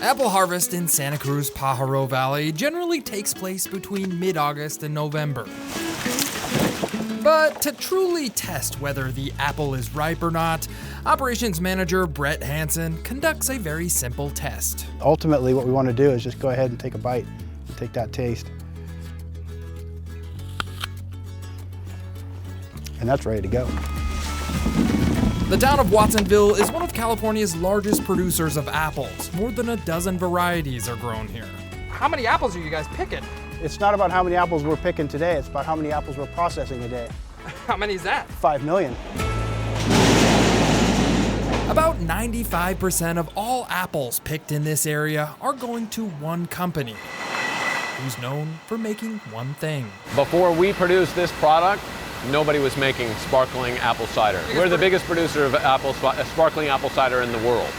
Apple harvest in Santa Cruz Pajaro Valley generally takes place between mid-August and November. But to truly test whether the apple is ripe or not, operations manager Brett Hansen conducts a very simple test. Ultimately, what we want to do is just go ahead and take a bite and take that taste. And that's ready to go. The town of Watsonville is one of California's largest producers of apples. More than a dozen varieties are grown here. How many apples are you guys picking? It's not about how many apples we're picking today, it's about how many apples we're processing a day. How many is that? 5 million. About 95% of all apples picked in this area are going to one company, who's known for making one thing. Before we produced this product, nobody was making sparkling apple cider. We're the biggest producer of sparkling apple cider in the world.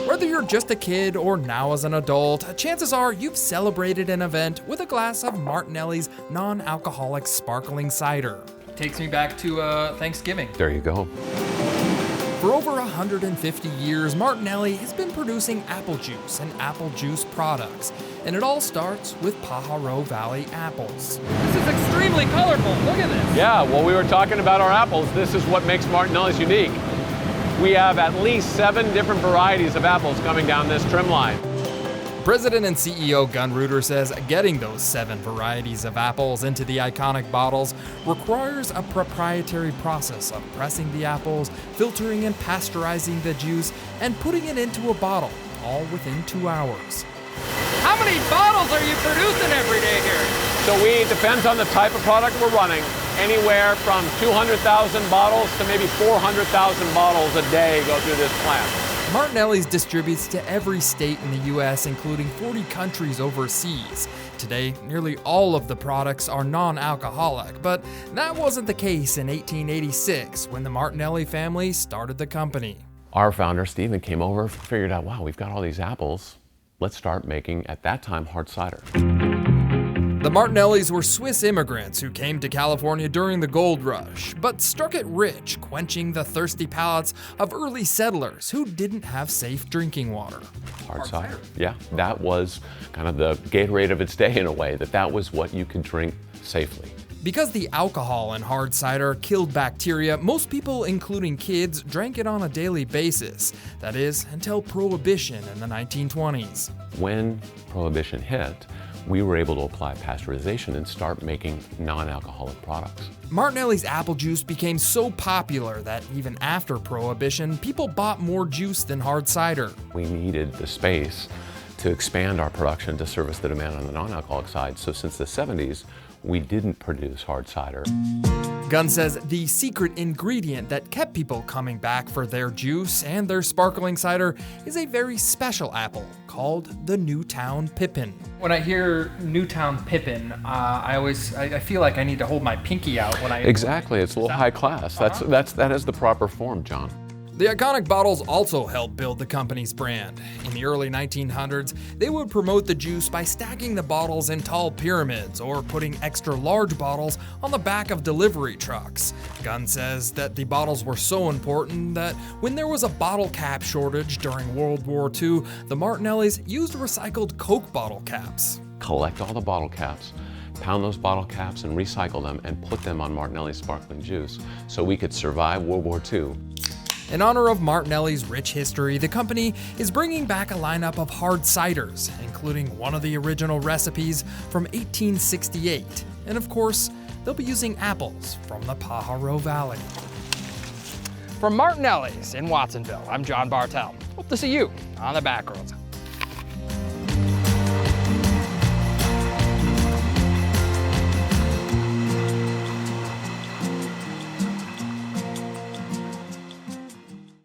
Whether you're just a kid or now as an adult, chances are you've celebrated an event with a glass of Martinelli's non-alcoholic sparkling cider. Takes me back to Thanksgiving. There you go. For over 150 years, Martinelli has been producing apple juice and apple juice products, and it all starts with Pajaro Valley apples. This is extremely colorful, look at this. Yeah, well, we were talking about our apples. This is what makes Martinelli's unique. We have at least 7 different varieties of apples coming down this trim line. President and CEO Gunruder says getting those 7 varieties of apples into the iconic bottles requires a proprietary process of pressing the apples, filtering and pasteurizing the juice, and putting it into a bottle, all within 2 hours. How many bottles are you producing every day here? So depends on the type of product we're running, anywhere from 200,000 bottles to maybe 400,000 bottles a day go through this plant. Martinelli's distributes to every state in the U.S., including 40 countries overseas. Today, nearly all of the products are non-alcoholic, but that wasn't the case in 1886 when the Martinelli family started the company. Our founder, Stephen, came over, figured out, wow, we've got all these apples. Let's start making, at that time, hard cider. The Martinellis were Swiss immigrants who came to California during the gold rush, but struck it rich, quenching the thirsty palates of early settlers who didn't have safe drinking water. Hard cider. Yeah, that was kind of the Gatorade of its day in a way, that was what you could drink safely. Because the alcohol in hard cider killed bacteria, most people, including kids, drank it on a daily basis. That is, until Prohibition in the 1920s. When Prohibition hit, we were able to apply pasteurization and start making non-alcoholic products. Martinelli's apple juice became so popular that even after Prohibition, people bought more juice than hard cider. We needed the space to expand our production to service the demand on the non-alcoholic side, so since the 70s, we didn't produce hard cider. Gunn says the secret ingredient that kept people coming back for their juice and their sparkling cider is a very special apple called the Newtown Pippin. When I hear Newtown Pippin, I feel like I need to hold my pinky out when I... Exactly, it's a little high class. That is the proper form, John. The iconic bottles also helped build the company's brand. In the early 1900s, they would promote the juice by stacking the bottles in tall pyramids or putting extra large bottles on the back of delivery trucks. Gunn says that the bottles were so important that when there was a bottle cap shortage during World War II, the Martinellis used recycled Coke bottle caps. Collect all the bottle caps, pound those bottle caps and recycle them and put them on Martinelli's sparkling juice so we could survive World War II. In honor of Martinelli's rich history, the company is bringing back a lineup of hard ciders, including one of the original recipes from 1868. And of course, they'll be using apples from the Pajaro Valley. From Martinelli's in Watsonville, I'm John Bartell. Hope to see you on the Backroads.